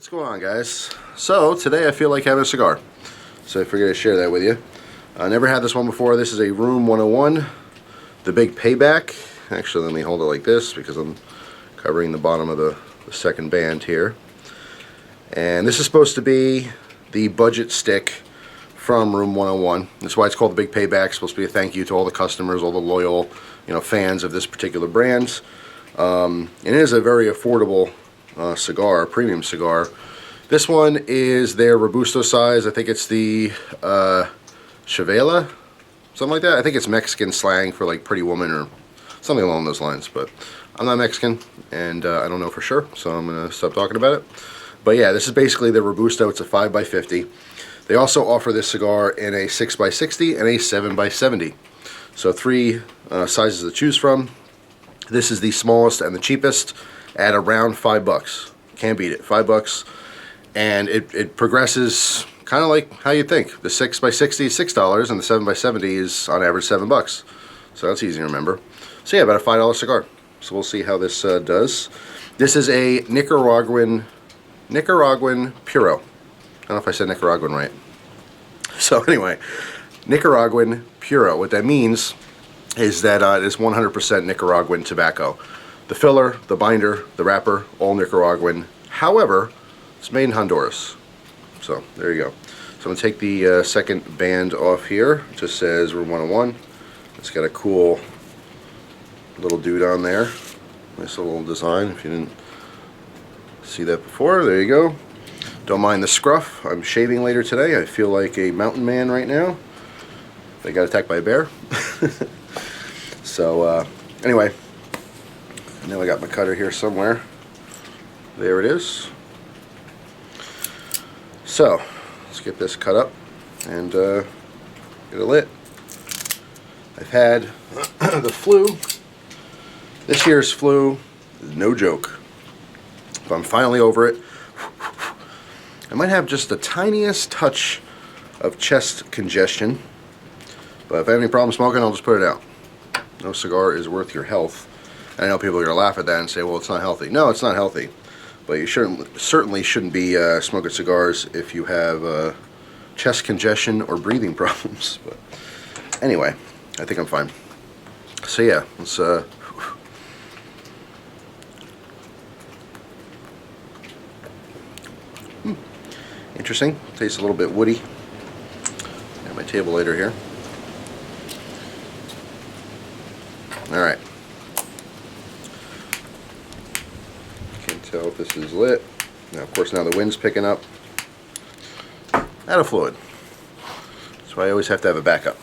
What's going on, guys? So today I feel like having a cigar, so I figured I'd share that with you. I never had this one before. This is a Room 101, the Big Payback. Actually, let me hold it like this because I'm covering the bottom of the second band here. And this is supposed to be the budget stick from Room 101. That's why it's called the Big Payback. It's supposed to be a thank you to all the customers, all the loyal, fans of this particular brand. And it is a very affordable cigar, premium cigar. This one is their Robusto size. I think it's the Chavela, something like that. I think it's Mexican slang for like pretty woman or something along those lines, but I'm not Mexican and I don't know for sure, so I'm gonna stop talking about it. But yeah, this is basically the Robusto. It's a 5x50. They also offer this cigar in a 6x60 and a 7x70, so three sizes to choose from. This is the smallest and the cheapest at around $5. Can't beat it. $5, and it progresses kind of like how you think. The 6x60 is $6, and the 7x70 is on average $7. So that's easy to remember. So yeah, about a $5 cigar. So we'll see how this does. This is a Nicaraguan Puro. I don't know if I said Nicaraguan right. So anyway, Nicaraguan Puro. What that means is that it is 100% Nicaraguan tobacco. The filler, the binder, the wrapper, all Nicaraguan. However, it's made in Honduras. So there you go. So I'm going to take the second band off here. It just says Room 101. It's got a cool little dude on there. Nice little design if you didn't see that before. There you go. Don't mind the scruff. I'm shaving later today. I feel like a mountain man right now. I got attacked by a bear. So anyway, I know I got my cutter here somewhere. There it is. So let's get this cut up and get it lit. I've had the flu. This year's flu is no joke. But I'm finally over it. I might have just the tiniest touch of chest congestion, but if I have any problem smoking, I'll just put it out. No cigar is worth your health. I know people are going to laugh at that and say, well, it's not healthy. No, it's not healthy. But you certainly shouldn't be smoking cigars if you have chest congestion or breathing problems. But anyway, I think I'm fine. So yeah, let's... Interesting. Tastes a little bit woody. Got my table lighter here. Alright. Can't tell if this is lit. Now, of course, now the wind's picking up. Out of fluid. That's why I always have to have a backup.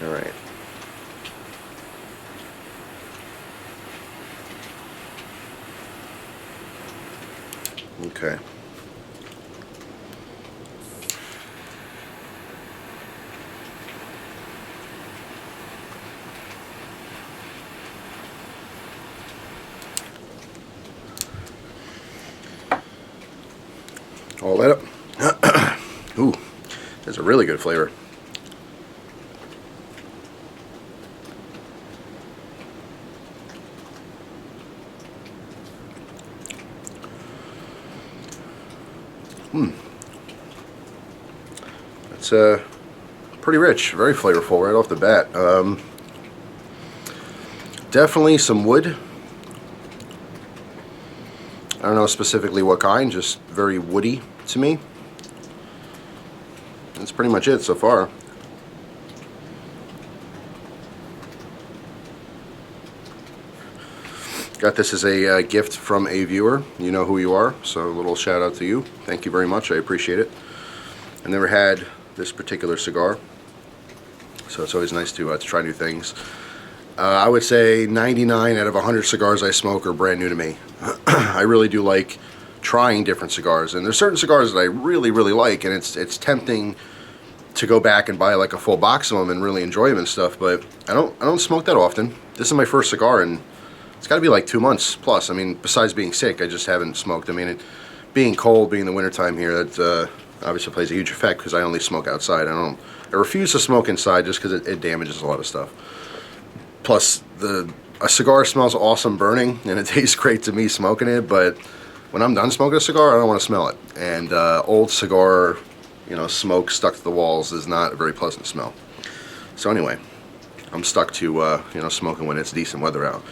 Alright. Okay. All lit up. Ooh, that's a really good flavor. It's pretty rich, very flavorful right off the bat. Definitely some wood. I don't know specifically what kind, just very woody to me. That's pretty much it so far. Got this as a gift from a viewer. You know who you are, so a little shout out to you. Thank you very much, I appreciate it. I've never had this particular cigar, so it's always nice to try new things. I would say 99 out of 100 cigars I smoke are brand new to me. I really do like trying different cigars, and there's certain cigars that I really like, and it's tempting to go back and buy like a full box of them and really enjoy them and stuff, but I don't smoke that often. This is my first cigar, and it's got to be like 2 months plus. I mean, besides being sick, I just haven't smoked. I mean, being cold, being the wintertime here, that obviously plays a huge effect because I only smoke outside. I refuse to smoke inside just because it damages a lot of stuff. Plus, a cigar smells awesome burning, and it tastes great to me smoking it, but when I'm done smoking a cigar, I don't want to smell it. And old cigar, smoke stuck to the walls is not a very pleasant smell. So anyway, I'm stuck to, smoking when it's decent weather out.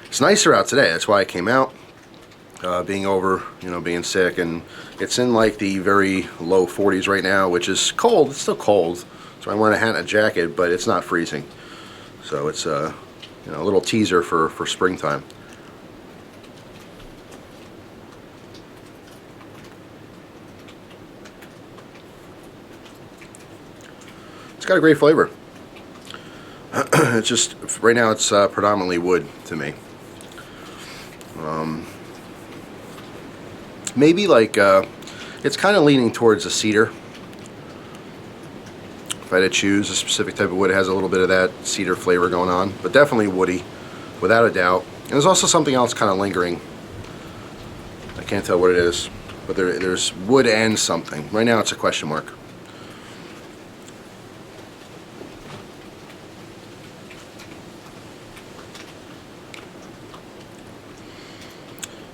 It's nicer out today, that's why I came out. Being over, being sick, and it's in like the very low 40s right now, which is cold. It's still cold, so I'm wearing a hat and a jacket, but it's not freezing. So it's a little teaser for springtime. It's got a great flavor. It's just, right now it's predominantly wood to me. Maybe like, it's kind of leaning towards a cedar. If I had to choose a specific type of wood, it has a little bit of that cedar flavor going on, but definitely woody, without a doubt. And there's also something else kind of lingering. I can't tell what it is, but there's wood and something. Right now it's a question mark.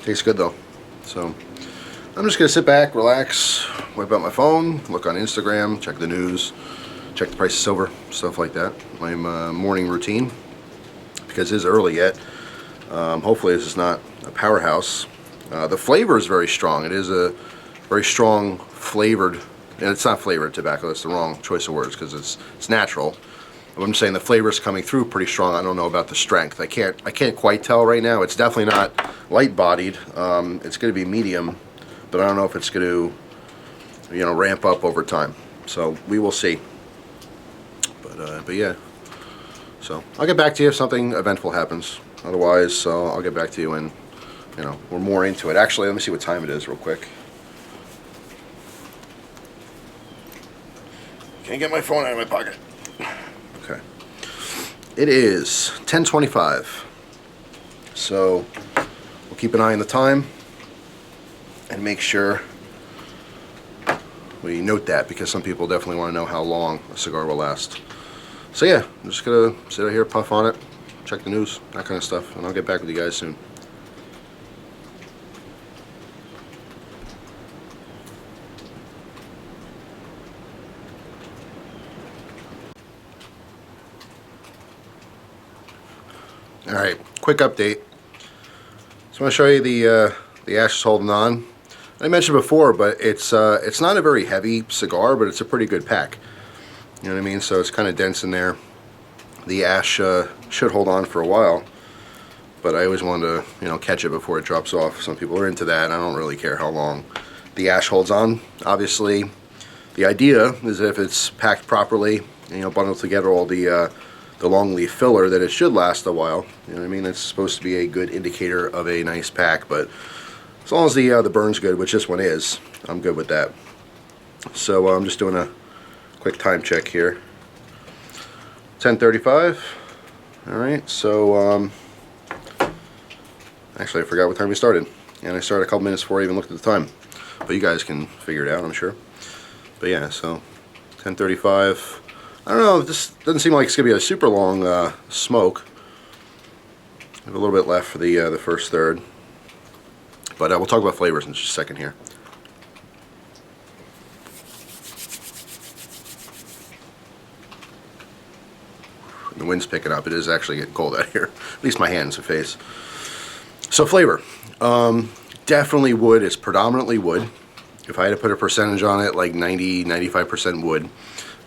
Tastes good though. So I'm just gonna sit back, relax, wipe out my phone, look on Instagram, check the news, check the price of silver, stuff like that. My morning routine, because it is early yet. Hopefully this is not a powerhouse. The flavor is very strong. It is a very strong flavored, and it's not flavored tobacco. That's the wrong choice of words because it's natural. I'm saying the flavor is coming through pretty strong. I don't know about the strength. I can't quite tell right now. It's definitely not light bodied. It's going to be medium, but I don't know if it's going to ramp up over time. So we will see. But yeah. So I'll get back to you if something eventful happens. Otherwise, I'll get back to you when we're more into it. Actually, let me see what time it is real quick. Can't get my phone out of my pocket. Okay. It is 10:25. So we'll keep an eye on the time and make sure we note that, because some people definitely want to know how long a cigar will last. So yeah, I'm just gonna sit out here, puff on it, check the news, that kind of stuff, and I'll get back with you guys soon. Alright, quick update. So I want to show you the ash is holding on. I mentioned before, but it's not a very heavy cigar, but it's a pretty good pack. You know what I mean? So it's kind of dense in there. The ash should hold on for a while, but I always want to catch it before it drops off. Some people are into that. I don't really care how long the ash holds on. Obviously, the idea is that if it's packed properly, bundled together all the long leaf filler, that it should last a while. You know what I mean? It's supposed to be a good indicator of a nice pack, but as long as the burn's good, which this one is, I'm good with that. So I'm just doing a quick time check here. 10:35. Alright, so actually I forgot what time we started, and I started a couple minutes before I even looked at the time, but you guys can figure it out, I'm sure. But yeah, so 10:35. I don't know, this doesn't seem like it's gonna be a super long smoke. I have a little bit left for the first third, but we'll talk about flavors in just a second here. The wind's picking up. It is actually getting cold out here. At least my hands and face. So flavor. Definitely wood. It's predominantly wood. If I had to put a percentage on it, like 90-95% wood.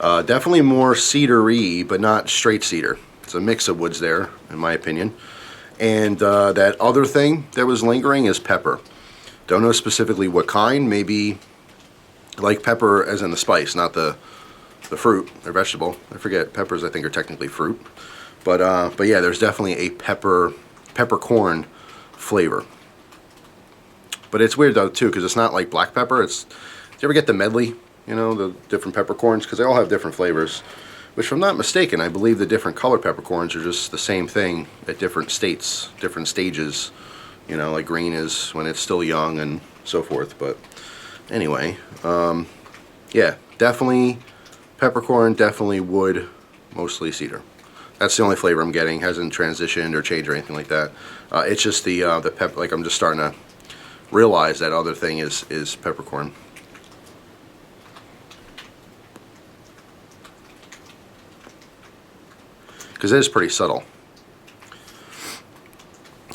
Definitely more cedar-y, but not straight cedar. It's a mix of woods there, in my opinion. And that other thing that was lingering is pepper. Don't know specifically what kind. Maybe like pepper as in the spice, not the fruit or vegetable. I forget, peppers I think are technically fruit, but yeah, there's definitely a peppercorn flavor. But it's weird though too, because it's not like black pepper. Do you ever get the medley? The different peppercorns, because they all have different flavors. Which, if I'm not mistaken, I believe the different color peppercorns are just the same thing at different states, different stages. Like green is when it's still young and so forth. But anyway, yeah, definitely peppercorn, definitely wood, mostly cedar. That's the only flavor I'm getting. Hasn't transitioned or changed or anything like that. It's just the pepper. Like, I'm just starting to realize that other thing is peppercorn. Because it is pretty subtle.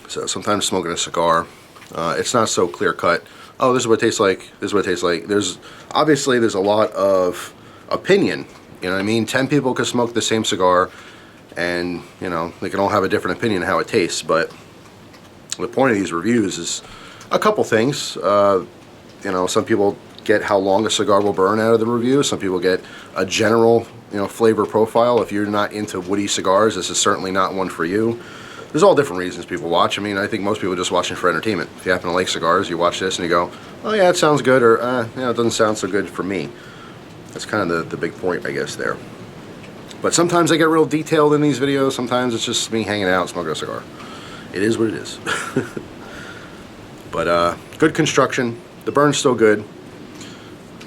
So sometimes smoking a cigar, it's not so clear cut. Oh, this is what it tastes like. This is what it tastes like. There's a lot of opinion. You know what I mean? 10 people could smoke the same cigar, and you know, they can all have a different opinion of how it tastes. But the point of these reviews is a couple things. You know, some people get how long a cigar will burn out of the review. Some people get a general, you know, flavor profile. If you're not into woody cigars, this is certainly not one for you. There's all different reasons people watch. I mean, I think most people are just watching for entertainment. If you happen to like cigars, you watch this and you go, oh yeah, it sounds good, or yeah, it doesn't sound so good for me. That's kind of the big point, I guess, there. But sometimes I get real detailed in these videos. Sometimes it's just me hanging out, smoking a cigar. It is what it is. But good construction. The burn's still good.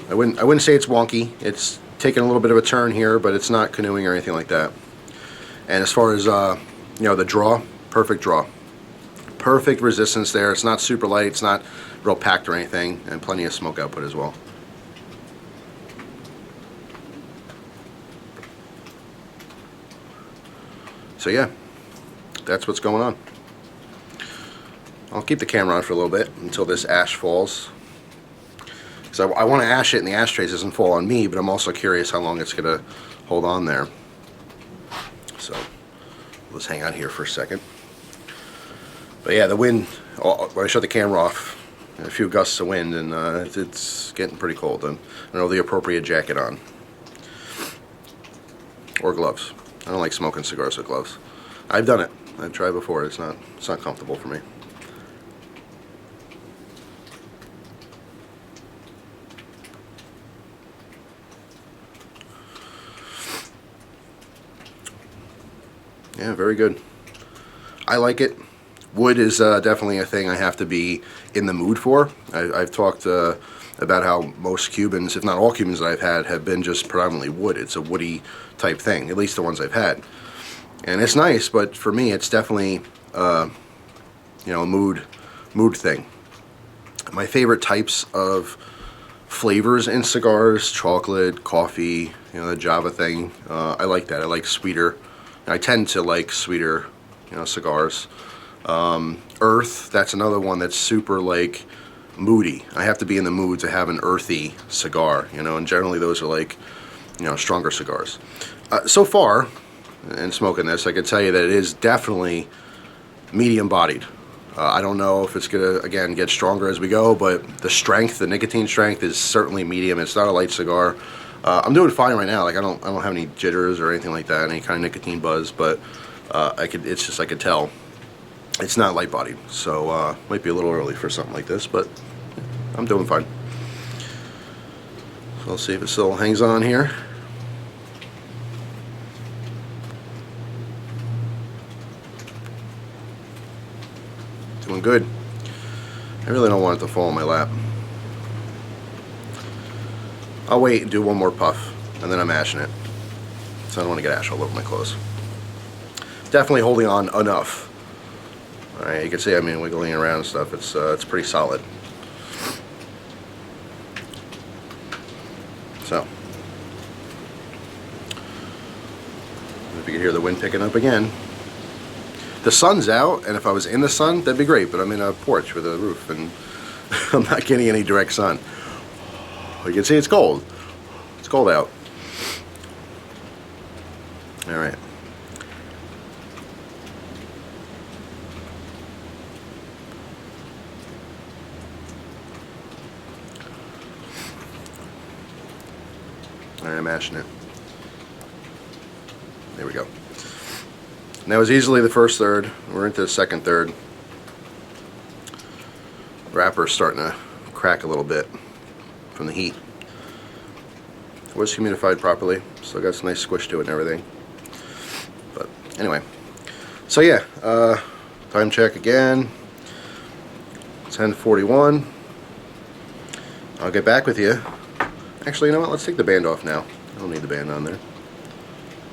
I wouldn't say it's wonky. It's taking a little bit of a turn here, but it's not canoeing or anything like that. And as far as you know, the draw, perfect draw. Perfect resistance there. It's not super light. It's not real packed or anything, and plenty of smoke output as well. So yeah, that's what's going on. I'll keep the camera on for a little bit until this ash falls. Because I want to ash it and the ashtray doesn't fall on me, but I'm also curious how long it's going to hold on there. So let's hang out here for a second. But yeah, the wind, when I shut the camera off, a few gusts of wind, and it's getting pretty cold. And I know the appropriate jacket on. Or gloves. I don't like smoking cigars with gloves. I've done it. I've tried before. It's not comfortable for me. Yeah, very good. I like it. Wood is definitely a thing I have to be in the mood for. I've talked about how most Cubans, if not all Cubans that I've had, have been just predominantly wood. It's a woody type thing, at least the ones I've had. And it's nice, but for me it's definitely you know, a mood thing. My favorite types of flavors in cigars, chocolate, coffee, you know, the Java thing, I like that. I like sweeter. I tend to like sweeter, you know, cigars. Earth, that's another one that's super like moody. I have to be in the mood to have an earthy cigar, you know, and generally those are like, you know, stronger cigars. So far, in smoking this, I can tell you that it is definitely medium bodied. I don't know if it's gonna, again, get stronger as we go, but the strength, the nicotine strength is certainly medium. It's not a light cigar. I'm doing fine right now. Like I don't have any jitters or anything like that, any kind of nicotine buzz, but it's just, I could tell it's not light bodied. So might be a little early for something like this, but I'm doing fine. So I'll see if it still hangs on here. Doing good. I really don't want it to fall in my lap. I'll wait and do one more puff, and then I'm ashing it. So I don't want to get ash all over my clothes. Definitely holding on enough. Alright, you can see, I mean, wiggling around and stuff, it's pretty solid. So, if you can hear the wind picking up again. The sun's out, and if I was in the sun, that'd be great, but I'm in a porch with a roof, and I'm not getting any direct sun. You can see it's cold. It's cold out. Alright. Alright, I'm mashing it. There we go. And that was easily the first third. We're into the second third. Wrapper's starting to crack a little bit from the heat. It was humidified properly, still got some nice squish to it and everything. But anyway, so yeah, time check again, 10:41. I'll get back with you. Actually, you know what, let's take the band off now. I don't need the band on there.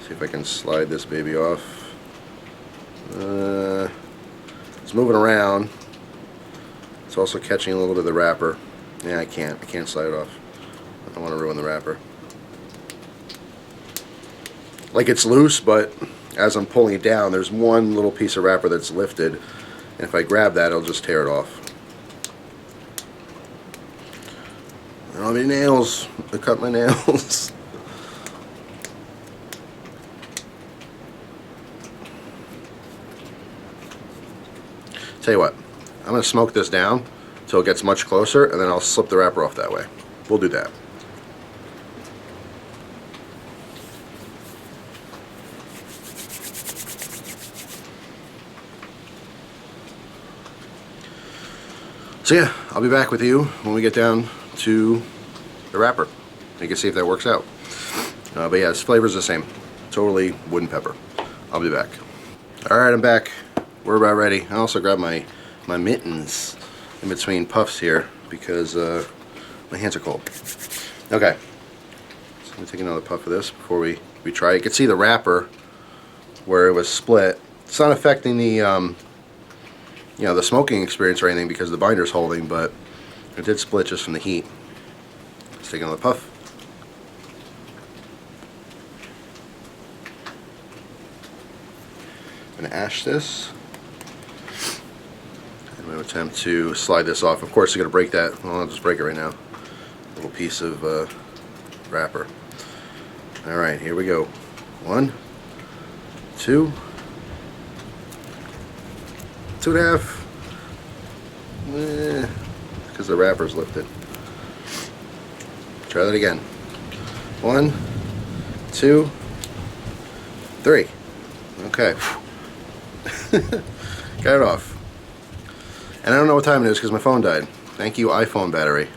See if I can slide this baby off. It's moving around. It's also catching a little bit of the wrapper. Yeah, I can't slide it off. I don't want to ruin the wrapper. Like, it's loose, but as I'm pulling it down, there's one little piece of wrapper that's lifted, and if I grab that, it'll just tear it off. I don't have any nails. I cut my nails. Tell you what, I'm going to smoke this down until it gets much closer, and then I'll slip the wrapper off that way. We'll do that. So yeah, I'll be back with you when we get down to the wrapper. You can see if that works out. But yeah, this flavor's the same. Totally wooden pepper. I'll be back. Alright, I'm back. We're about ready. I also grabbed my mittens in between puffs here because my hands are cold. Okay. So let me take another puff of this before we try it. You can see the wrapper where it was split. It's not affecting the you know, the smoking experience or anything because the binder's holding, but it did split just from the heat. Let's take another puff. I'm going to ash this. I'm going to attempt to slide this off. Of course, I'm going to break that. Well, I'll just break it right now. A little piece of wrapper. Alright, here we go. 1, 2, 2.5. Because the wrapper's lifted. Try that again. 1, 2, 3. Okay. Got it off. And I don't know what time it is because my phone died. Thank you, iPhone battery.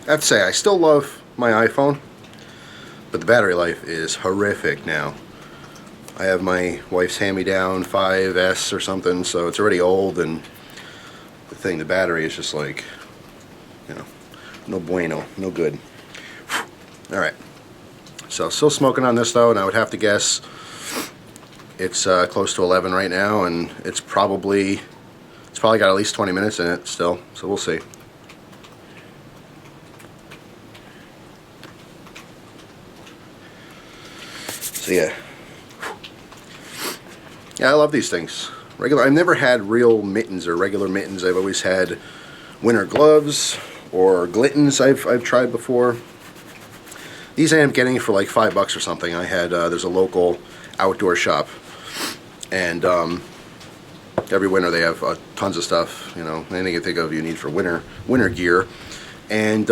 I have to say, I still love my iPhone, but the battery life is horrific now. I have my wife's hand-me-down 5S or something, so it's already old, and the battery is just like, you know, no bueno, no good. Alright, so still smoking on this though, and I would have to guess it's close to 11 right now, and it's probably got at least 20 minutes in it still, so we'll see. So yeah. Yeah, I love these things. I've never had real mittens or regular mittens. I've always had winter gloves or Glittens I've tried before. These I am getting for like $5 or something. I had there's a local outdoor shop, and every winter they have tons of stuff. You know, anything you think of you need for winter gear, and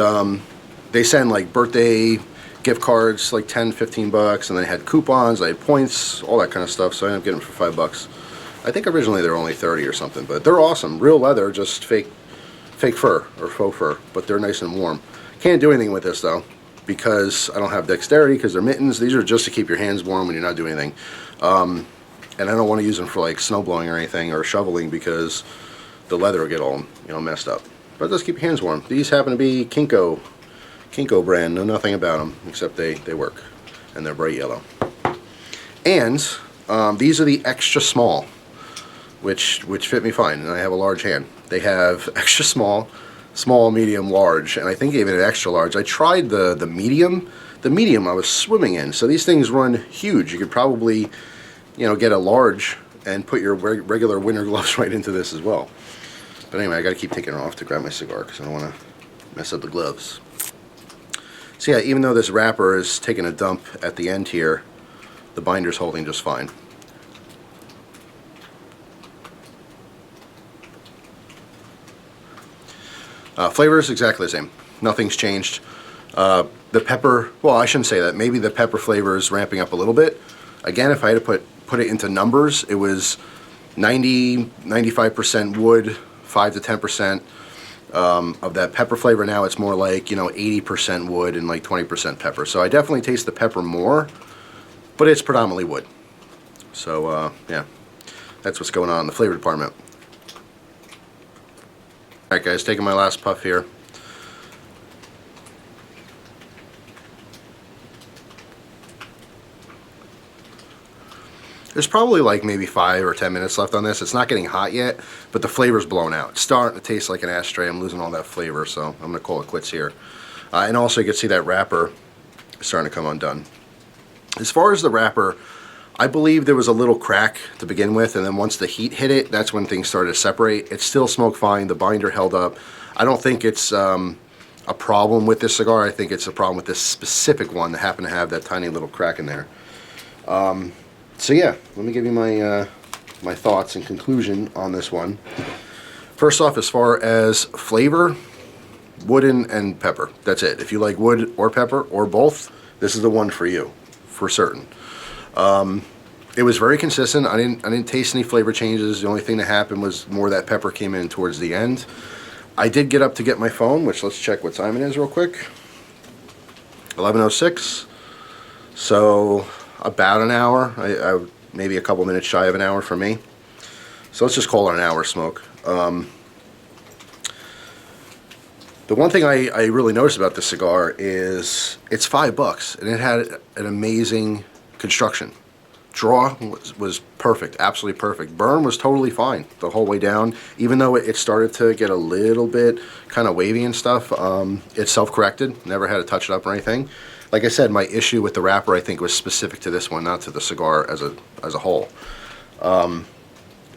they send like birthday gift cards, like 10, 15 bucks, and they had coupons, they had points, all that kind of stuff, so I ended up getting them for $5. I think originally they were only 30 or something, but they're awesome. Real leather, just fake fur or faux fur, but they're nice and warm. Can't do anything with this though, because I don't have dexterity, because they're mittens. These are just to keep your hands warm when you're not doing anything. And I don't want to use them for like snow blowing or anything, or shoveling, because the leather will get all, you know, messed up. But it does keep your hands warm. These happen to be Kinko brand. Know nothing about them except they work, and they're bright yellow. And these are the extra small, which fit me fine, and I have a large hand. They have extra small, medium, large, and I think even an extra large. I tried the medium. The medium I was swimming in, so these things run huge. You could probably, you know, get a large and put your regular winter gloves right into this as well. But anyway, I got to keep taking it off to grab my cigar because I don't want to mess up the gloves. So yeah, even though this wrapper is taking a dump at the end here, the binder's holding just fine. Flavor is exactly the same. Nothing's changed. The pepper, well, I shouldn't say that. Maybe the pepper flavor is ramping up a little bit. Again, if I had to put it into numbers, it was 95% wood, 5 to 10%. Of that pepper flavor. Now it's more like, you know, 80% wood and like 20% pepper. So I definitely taste the pepper more, but it's predominantly wood. So yeah, that's what's going on in the flavor department. Alright guys, taking my last puff here. There's probably like maybe 5 or 10 minutes left on this. It's not getting hot yet, but the flavor's blown out. It's starting to taste like an ashtray. I'm losing all that flavor, so I'm gonna call it quits here. And also you can see that wrapper starting to come undone. As far as the wrapper, I believe there was a little crack to begin with, and then once the heat hit it, that's when things started to separate. It still smoked fine. The binder held up. I don't think it's a problem with this cigar. I think it's a problem with this specific one that happened to have that tiny little crack in there. So yeah, let me give you my my thoughts and conclusion on this one. First off, as far as flavor, wooden and pepper. That's it. If you like wood or pepper or both, this is the one for you, for certain. It was very consistent. I didn't taste any flavor changes. The only thing that happened was more that pepper came in towards the end. I did get up to get my phone, which let's check what time it is real quick. 11:06. So about an hour. I maybe a couple minutes shy of an hour for me. So let's just call it an hour smoke. The one thing I really noticed about this cigar is it's $5 and it had an amazing construction. Draw was perfect, absolutely perfect. Burn was totally fine the whole way down. Even though it started to get a little bit kind of wavy and stuff, it self-corrected, never had to touch it up or anything. Like I said, my issue with the wrapper I think was specific to this one, not to the cigar as a whole.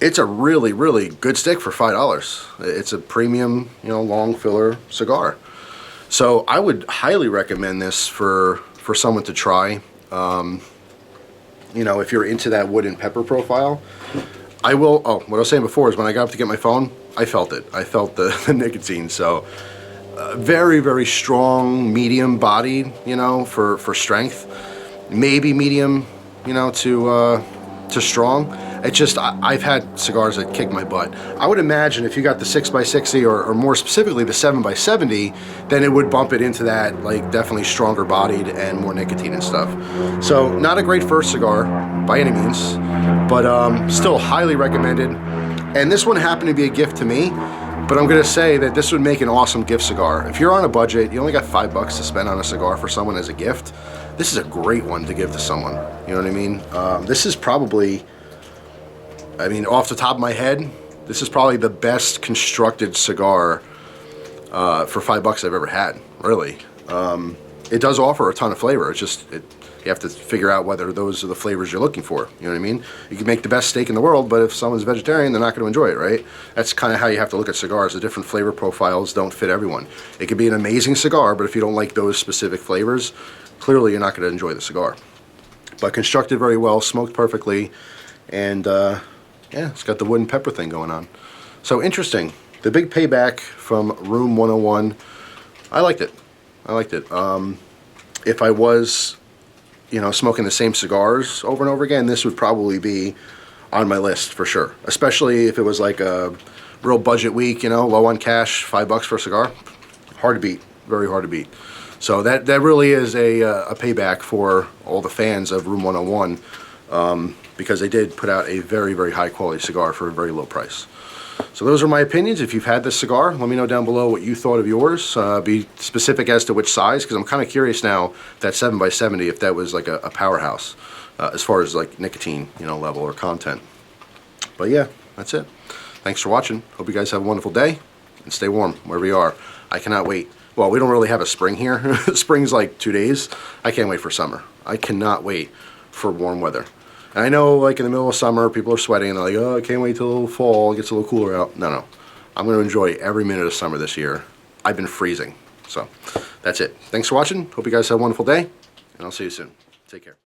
It's a really, really good stick for $5. It's a premium, long filler cigar. So I would highly recommend this for someone to try. If you're into that wood and pepper profile. I will, what I was saying before is when I got up to get my phone, I felt it. I felt the nicotine. So very, very strong, medium bodied, for strength. Maybe medium, to strong. It's just, I've had cigars that kick my butt. I would imagine if you got the 6x60 or more specifically the 7x70, then it would bump it into that, like, definitely stronger bodied and more nicotine and stuff. So not a great first cigar by any means, but still highly recommended. And this one happened to be a gift to me, but I'm gonna say that this would make an awesome gift cigar. If you're on a budget, you only got $5 to spend on a cigar for someone as a gift, this is a great one to give to someone. You know what I mean? This is probably, off the top of my head, this is probably the best constructed cigar for $5 I've ever had, really. It does offer a ton of flavor. It's just, you have to figure out whether those are the flavors you're looking for. You know what I mean? You can make the best steak in the world, but if someone's vegetarian, they're not going to enjoy it, right? That's kind of how you have to look at cigars. The different flavor profiles don't fit everyone. It could be an amazing cigar, but if you don't like those specific flavors, clearly you're not going to enjoy the cigar. But constructed very well, smoked perfectly, and yeah, it's got the wood and pepper thing going on. So interesting. The Big Payback from Room 101. I liked it. If I was, smoking the same cigars over and over again, this would probably be on my list for sure. Especially if it was like a real budget week, low on cash, $5 for a cigar. Hard to beat. Very hard to beat. So that really is a payback for all the fans of Room 101, because they did put out a very, very high quality cigar for a very low price. So those are my opinions. If you've had this cigar, let me know down below what you thought of yours. Be specific as to which size, because I'm kind of curious now, that 7x70, if that was like a powerhouse as far as like nicotine, level or content. But yeah, that's it. Thanks for watching. Hope you guys have a wonderful day and stay warm wherever you are. I cannot wait. Well, we don't really have a spring here. Spring's like 2 days. I can't wait for summer. I cannot wait for warm weather. And I know, like, in the middle of summer, people are sweating and they're like, oh, I can't wait till fall, it gets a little cooler out. No. I'm going to enjoy every minute of summer this year. I've been freezing. So, that's it. Thanks for watching. Hope you guys have a wonderful day, and I'll see you soon. Take care.